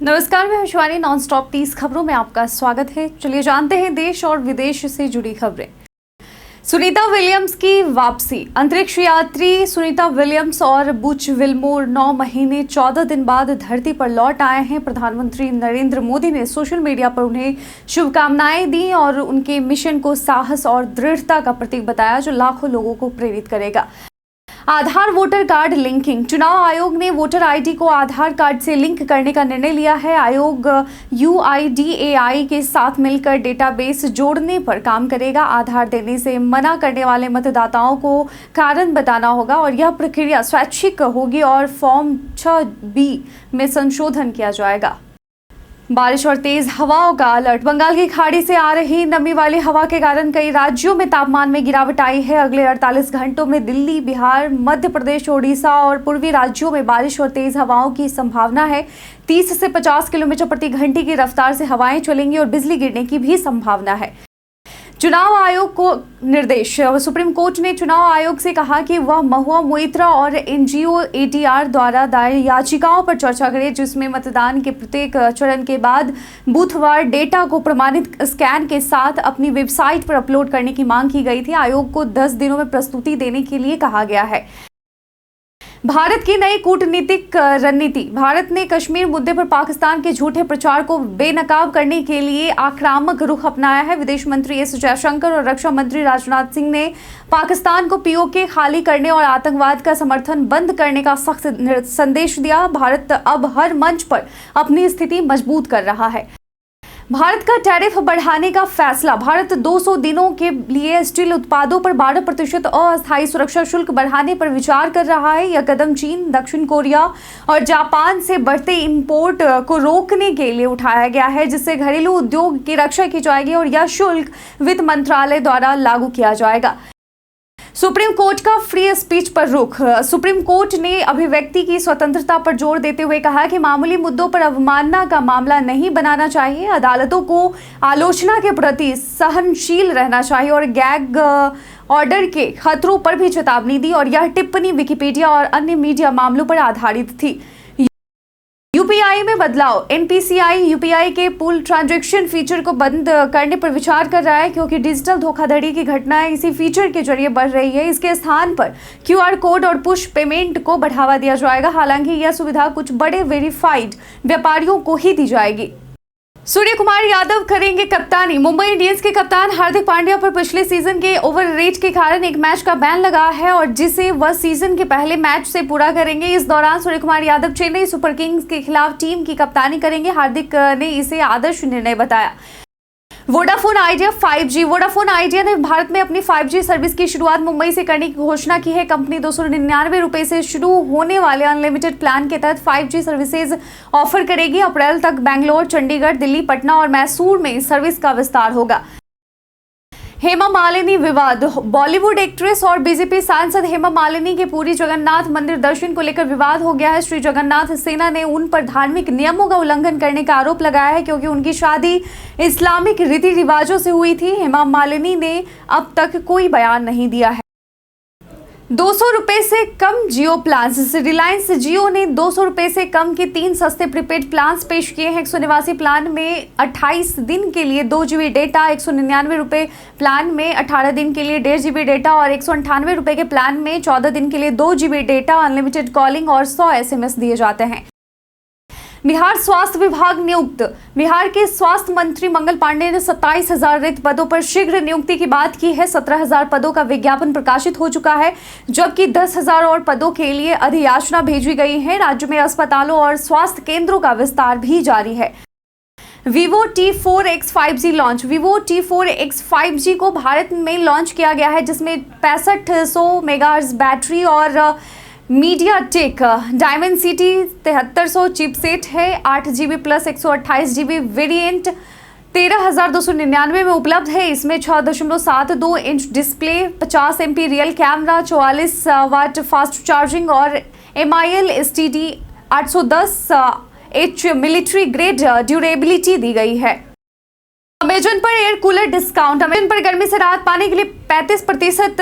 नमस्कार, मैं Shivani. Non stop 30 खबरों में आपका स्वागत है। चलिए जानते हैं देश और विदेश से जुड़ी खबरें। सुनीता विलियम्स की वापसी। अंतरिक्ष यात्री सुनीता विलियम्स और बुच विल्मोर 9 महीने 14 दिन बाद धरती पर लौट आए हैं। प्रधानमंत्री नरेंद्र मोदी ने सोशल मीडिया पर उन्हें शुभकामनाएं दी और उनके मिशन को साहस और दृढ़ता का प्रतीक बताया, जो लाखों लोगों को प्रेरित करेगा। आधार वोटर कार्ड लिंकिंग। चुनाव आयोग ने वोटर आईडी को आधार कार्ड से लिंक करने का निर्णय लिया है। आयोग UIDAI के साथ मिलकर डेटाबेस जोड़ने पर काम करेगा। आधार देने से मना करने वाले मतदाताओं को कारण बताना होगा और यह प्रक्रिया स्वैच्छिक होगी और फॉर्म 6B में संशोधन किया जाएगा। बारिश और तेज हवाओं का अलर्ट। बंगाल की खाड़ी से आ रही नमी वाली हवा के कारण कई राज्यों में तापमान में गिरावट आई है। अगले 48 घंटों में दिल्ली, बिहार, मध्य प्रदेश, ओडिशा और पूर्वी राज्यों में बारिश और तेज हवाओं की संभावना है। 30 से 50 किलोमीटर प्रति घंटे की रफ्तार से हवाएं चलेंगी और बिजली गिरने की भी संभावना है। चुनाव आयोग को निर्देश। सुप्रीम कोर्ट ने चुनाव आयोग से कहा कि वह महुआ, मोइत्रा और NGO ATR द्वारा दायर याचिकाओं पर चर्चा करे, जिसमें मतदान के प्रत्येक चरण के बाद बूथवार डेटा को प्रमाणित स्कैन के साथ अपनी वेबसाइट पर अपलोड करने की मांग की गई थी। आयोग को 10 दिनों में प्रस्तुति देने के लिए कहा गया है। भारत की नई कूटनीतिक रणनीति। भारत ने कश्मीर मुद्दे पर पाकिस्तान के झूठे प्रचार को बेनकाब करने के लिए आक्रामक रुख अपनाया है। विदेश मंत्री S जयशंकर और रक्षा मंत्री राजनाथ सिंह ने पाकिस्तान को POK खाली करने और आतंकवाद का समर्थन बंद करने का सख्त संदेश दिया। भारत अब हर मंच पर अपनी स्थिति मजबूत कर रहा है। भारत का टैरिफ बढ़ाने का फैसला। भारत 200 दिनों के लिए स्टील उत्पादों पर 12% अस्थायी सुरक्षा शुल्क बढ़ाने पर विचार कर रहा है। यह कदम चीन, दक्षिण कोरिया और जापान से बढ़ते इंपोर्ट को रोकने के लिए उठाया गया है, जिससे घरेलू उद्योग की रक्षा की जाएगी और यह शुल्क वित्त मंत्रालय द्वारा लागू किया जाएगा। सुप्रीम कोर्ट का फ्री स्पीच पर रुख। सुप्रीम कोर्ट ने अभिव्यक्ति की स्वतंत्रता पर जोर देते हुए कहा कि मामूली मुद्दों पर अवमानना का मामला नहीं बनाना चाहिए। अदालतों को आलोचना के प्रति सहनशील रहना चाहिए और गैग ऑर्डर के खतरों पर भी चेतावनी दी और यह टिप्पणी विकिपीडिया और अन्य मीडिया मामलों पर आधारित थी। UPI में बदलाव। NPCI UPI के पूल ट्रांजैक्शन फीचर को बंद करने पर विचार कर रहा है, क्योंकि डिजिटल धोखाधड़ी की घटनाएं इसी फीचर के जरिए बढ़ रही है। इसके स्थान पर QR कोड और पुश पेमेंट को बढ़ावा दिया जाएगा। हालांकि यह सुविधा कुछ बड़े वेरीफाइड व्यापारियों को ही दी जाएगी। सूर्य कुमार यादव करेंगे कप्तानी। मुंबई इंडियंस के कप्तान हार्दिक पांड्या पर पिछले सीजन के ओवररेट के कारण एक मैच का बैन लगा है और जिसे वह सीजन के पहले मैच से पूरा करेंगे। इस दौरान सूर्य कुमार यादव चेन्नई सुपर किंग्स के खिलाफ टीम की कप्तानी करेंगे। हार्दिक ने इसे आदर्श निर्णय बताया। Vodafone idea 5G। Vodafone idea ने भारत में अपनी 5G सर्विस की शुरुआत मुंबई से करने की घोषणा की है। कंपनी 299 रुपए से शुरू होने वाले अनलिमिटेड प्लान के तहत 5G सर्विसेज ऑफर करेगी। अप्रैल तक बेंगलोर, चंडीगढ़, दिल्ली, पटना और मैसूर में सर्विस का विस्तार होगा। हेमा मालिनी विवाद। बॉलीवुड एक्ट्रेस और BJP सांसद हेमा मालिनी के पुरी जगन्नाथ मंदिर दर्शन को लेकर विवाद हो गया है। श्री जगन्नाथ सेना ने उन पर धार्मिक नियमों का उल्लंघन करने का आरोप लगाया है, क्योंकि उनकी शादी इस्लामिक रीति रिवाजों से हुई थी। हेमा मालिनी ने अब तक कोई बयान नहीं दिया है। 200 रुपए से कम जियो प्लान्स। रिलायंस जियो ने 200 रुपए से कम के 3 सस्ते प्रीपेड प्लान्स पेश किए हैं। 189 प्लान में 28 दिन के लिए 2 GB डेटा, 199 रुपए प्लान में 18 दिन के लिए 1.5 GB डेटा और 198 रुपए के प्लान में 14 दिन के लिए 2 GB डेटा, अनलिमिटेड कॉलिंग और 100 SMS दिए जाते हैं। बिहार स्वास्थ्य विभाग नियुक्त। बिहार के स्वास्थ्य मंत्री मंगल पांडे ने 27,000 रिक्त पदों पर शीघ्र नियुक्ति की बात की है। 17,000 पदों का विज्ञापन प्रकाशित हो चुका है, जबकि 10,000 और पदों के लिए अधियाचना भेजी गई है। राज्य में अस्पतालों और स्वास्थ्य केंद्रों का विस्तार भी जारी है। Vivo T4X 5G launch. Vivo T4X 5G को भारत में लॉन्च किया गया है, जिसमें 6500 मेगाहर्ट्ज बैटरी और मीडियाटेक डायमेंसिटी 7300 चिपसेट है। 8 GB प्लस 128 GB वेरिएंट 13,299 में उपलब्ध है। इसमें 6.72 inch display, 50 MP rear camera, 44 watt fast charging और MIL STD 810H military grade durability दी गई है। अमेजन पर एयर कूलर डिस्काउंट। अमेजन पर गर्मी से राहत पाने के लिए 35%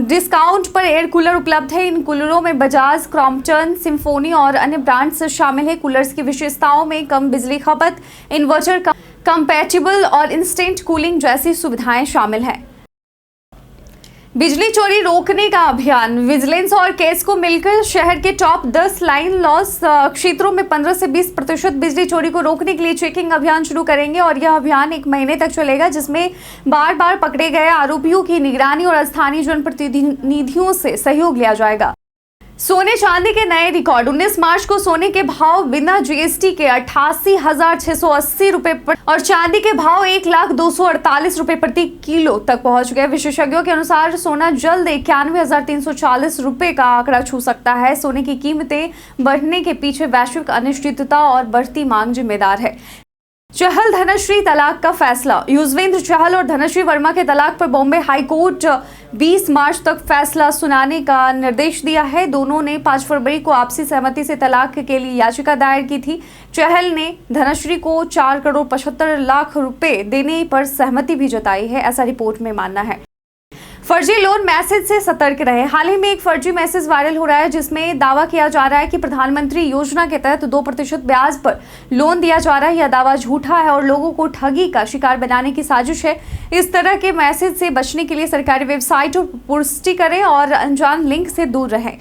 डिस्काउंट पर एयर कूलर उपलब्ध है। इन कूलरों में बजाज, क्रॉम्पटन, सिम्फोनी और अन्य ब्रांड्स शामिल है। कूलर्स की विशेषताओं में कम बिजली खपत, इन्वर्टर कंपैटिबल और इंस्टेंट कूलिंग जैसी सुविधाएं शामिल हैं। बिजली चोरी रोकने का अभियान। विजिलेंस और केस को मिलकर शहर के टॉप 10 लाइन लॉस क्षेत्रों में 15 से 20% बिजली चोरी को रोकने के लिए चेकिंग अभियान शुरू करेंगे और यह अभियान 1 महीने तक चलेगा, जिसमें बार बार पकड़े गए आरोपियों की निगरानी और स्थानीय जनप्रतिनिधियों से सहयोग लिया जाएगा। सोने चांदी के नए रिकॉर्ड। 19 मार्च को सोने के भाव बिना जीएसटी के 88,680 रुपए और चांदी के भाव 1,02,48 रुपए प्रति किलो तक पहुंच गए। विशेषज्ञों के अनुसार सोना जल्द 91,340 रुपए का आंकड़ा छू सकता है। सोने की कीमतें बढ़ने के पीछे वैश्विक अनिश्चितता और बढ़ती मांग जिम्मेदार है। चहल धनश्री तलाक का फैसला। युजवेंद्र चहल और धनश्री वर्मा के तलाक पर बॉम्बे हाई कोर्ट 20 मार्च तक फैसला सुनाने का निर्देश दिया है। दोनों ने 5 फरवरी को आपसी सहमति से तलाक के लिए याचिका दायर की थी। चहल ने धनश्री को 4,75,00,000 रुपए देने पर सहमति भी जताई है, ऐसा रिपोर्ट में मानना है। फर्जी लोन मैसेज से सतर्क रहे। हाल ही में एक फर्जी मैसेज वायरल हो रहा है, जिसमें दावा किया जा रहा है कि प्रधानमंत्री योजना के तहत 2% ब्याज पर लोन दिया जा रहा है। यह दावा झूठा है और लोगों को ठगी का शिकार बनाने की साजिश है। इस तरह के मैसेज से बचने के लिए सरकारी वेबसाइटों पर पुष्टि करें और अनजान लिंक से दूर रहें।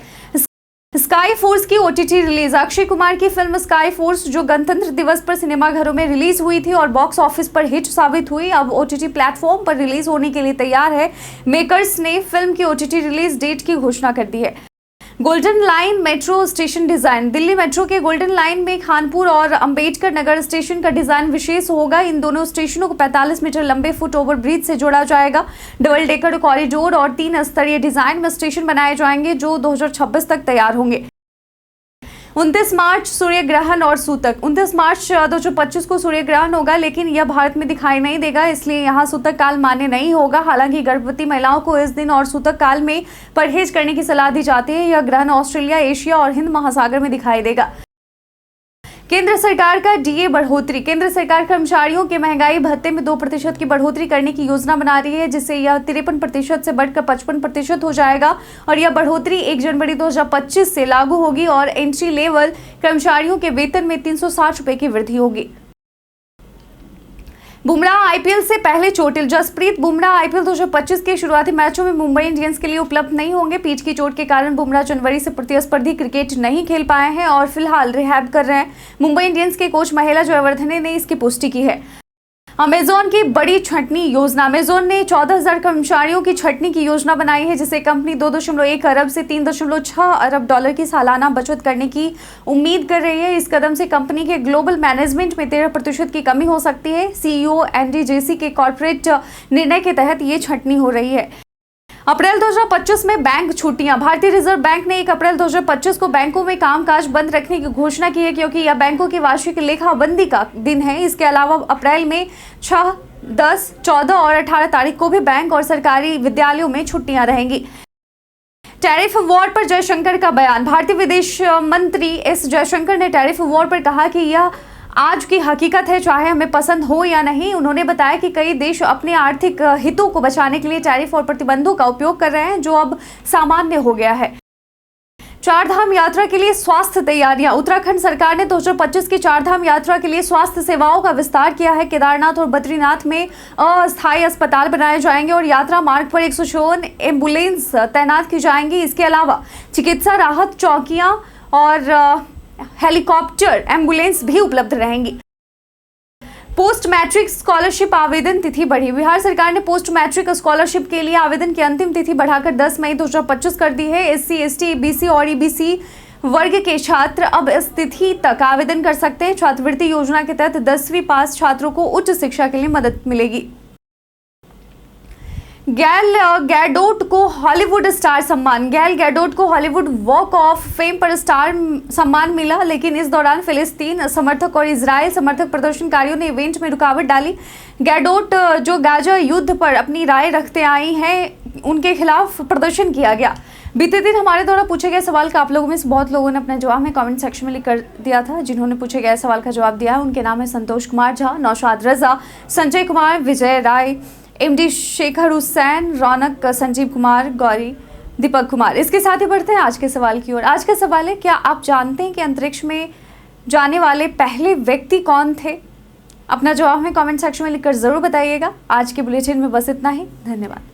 स्काई फोर्स की ओटीटी रिलीज। अक्षय कुमार की फिल्म स्काई फोर्स, जो गणतंत्र दिवस पर सिनेमाघरों में रिलीज हुई थी और बॉक्स ऑफिस पर हिट साबित हुई, अब ओटीटी प्लेटफॉर्म पर रिलीज होने के लिए तैयार है। मेकर्स ने फिल्म की ओटीटी रिलीज डेट की घोषणा कर दी है। Golden line metro station design. Delhi metro के गोल्डन लाइन में खानपुर और अंबेडकर नगर स्टेशन का डिजाइन विशेष होगा। इन दोनों स्टेशनों को 45 मीटर लंबे फुट ओवर ब्रिज से जोड़ा जाएगा। डबल डेकर कॉरिडोर और 3 स्तरीय डिजाइन में स्टेशन बनाए जाएंगे, जो 2026 तक तैयार होंगे। 29 मार्च सूर्य ग्रहण और सूतक। 29 मार्च 2025 को सूर्य ग्रहण होगा, लेकिन यह भारत में दिखाई नहीं देगा, इसलिए यहाँ सूतक काल मान्य नहीं होगा। हालांकि गर्भवती महिलाओं को इस दिन और सूतक काल में परहेज करने की सलाह दी जाती है। यह ग्रहण ऑस्ट्रेलिया, एशिया और हिंद महासागर में दिखाई देगा। केंद्र सरकार का डीए बढ़ोतरी। केंद्र सरकार कर्मचारियों के महंगाई भत्ते में 2% की बढ़ोतरी करने की योजना बना रही है, जिससे यह 53% से बढ़कर 55% हो जाएगा और यह बढ़ोतरी 1 जनवरी 2025 से लागू होगी और एंट्री लेवल कर्मचारियों के वेतन में 360 रुपए की वृद्धि होगी। बुमराह आईपीएल से पहले चोटिल। जसप्रीत बुमराह आईपीएल 2025 के शुरुआती मैचों में मुंबई इंडियंस के लिए उपलब्ध नहीं होंगे। पीठ की चोट के कारण बुमराह जनवरी से प्रतिस्पर्धी क्रिकेट नहीं खेल पाए हैं और फिलहाल रिहैब कर रहे हैं। मुंबई इंडियंस के कोच महिला जयवर्धने ने इसकी पुष्टि की है। अमेजॉन की बड़ी छंटनी योजना। अमेजॉन ने 14,000 कर्मचारियों की छंटनी की योजना बनाई है, जिससे कंपनी 2.1 अरब से 3.6 अरब डॉलर की सालाना बचत करने की उम्मीद कर रही है। इस कदम से कंपनी के ग्लोबल मैनेजमेंट में 13% की कमी हो सकती है। सीईओ एंडी जेसी के कॉर्पोरेट निर्णय के तहत ये छंटनी हो रही है। अप्रैल 2025 में बैंक छुट्टियां। भारतीय रिजर्व बैंक ने 1 अप्रैल 2025 को बैंकों में कामकाज बंद रखने की घोषणा की है, क्योंकि यह बैंकों की वार्षिक लेखाबंदी का दिन है। इसके अलावा अप्रैल में 6, 10, 14 और 18 तारीख को भी बैंक और सरकारी विद्यालयों में छुट्टियां रहेंगी। टैरिफ वॉर पर जयशंकर का बयान। भारतीय विदेश मंत्री एस जयशंकर ने टैरिफ वॉर पर कहा कि यह आज की हकीकत है, चाहे हमें पसंद हो या नहीं। उन्होंने बताया कि कई देश अपने आर्थिक हितों को बचाने के लिए टैरिफ और प्रतिबंधों का उपयोग कर रहे हैं, जो अब सामान्य हो गया है। 4 धाम यात्रा के लिए स्वास्थ्य तैयारियां। उत्तराखंड सरकार ने 2025 की 4 धाम यात्रा के लिए स्वास्थ्य सेवाओं का विस्तार किया है। केदारनाथ और बद्रीनाथ में अस्थायी अस्पताल बनाए जाएंगे और यात्रा मार्ग पर 154 एम्बुलेंस तैनात की जाएंगी। इसके अलावा चिकित्सा राहत चौकियां और हेलीकॉप्टर एम्बुलेंस भी उपलब्ध रहेंगी। पोस्ट मैट्रिक स्कॉलरशिप आवेदन तिथि बढ़ी। बिहार सरकार ने पोस्ट मैट्रिक स्कॉलरशिप के लिए आवेदन की अंतिम तिथि बढ़ाकर 10 मई 2025 कर दी है। SC, ST, BC और EBC वर्ग के छात्र अब इस तिथि तक आवेदन कर सकते हैं। छात्रवृत्ति योजना के तहत 10वीं पास छात्रों को उच्च शिक्षा के लिए मदद मिलेगी। गैल गैडोट को हॉलीवुड स्टार सम्मान। गैल गैडोट को हॉलीवुड वॉक ऑफ फेम पर स्टार सम्मान मिला, लेकिन इस दौरान फिलिस्तीन समर्थक और इजराइल समर्थक प्रदर्शनकारियों ने इवेंट में रुकावट डाली। गैडोट, जो गाजा युद्ध पर अपनी राय रखते आई हैं, उनके खिलाफ प्रदर्शन किया गया। बीते दिन हमारे द्वारा पूछे गए सवाल का आप लोगों में से बहुत लोगों ने अपने जवाब में कमेंट सेक्शन में लिख कर दिया था। जिन्होंने पूछे गए सवाल का जवाब दिया है उनके नाम है संतोष कुमार झा, नौशाद रजा, संजय कुमार, विजय राय, एमडी शेखर हुसैन, रौनक, संजीव कुमार, गौरी, दीपक कुमार। इसके साथ ही बढ़ते हैं आज के सवाल की ओर। आज का सवाल है, क्या आप जानते हैं कि अंतरिक्ष में जाने वाले पहले व्यक्ति कौन थे? अपना जवाब हमें कमेंट सेक्शन में लिखकर जरूर बताइएगा। आज के बुलेटिन में बस इतना ही। धन्यवाद।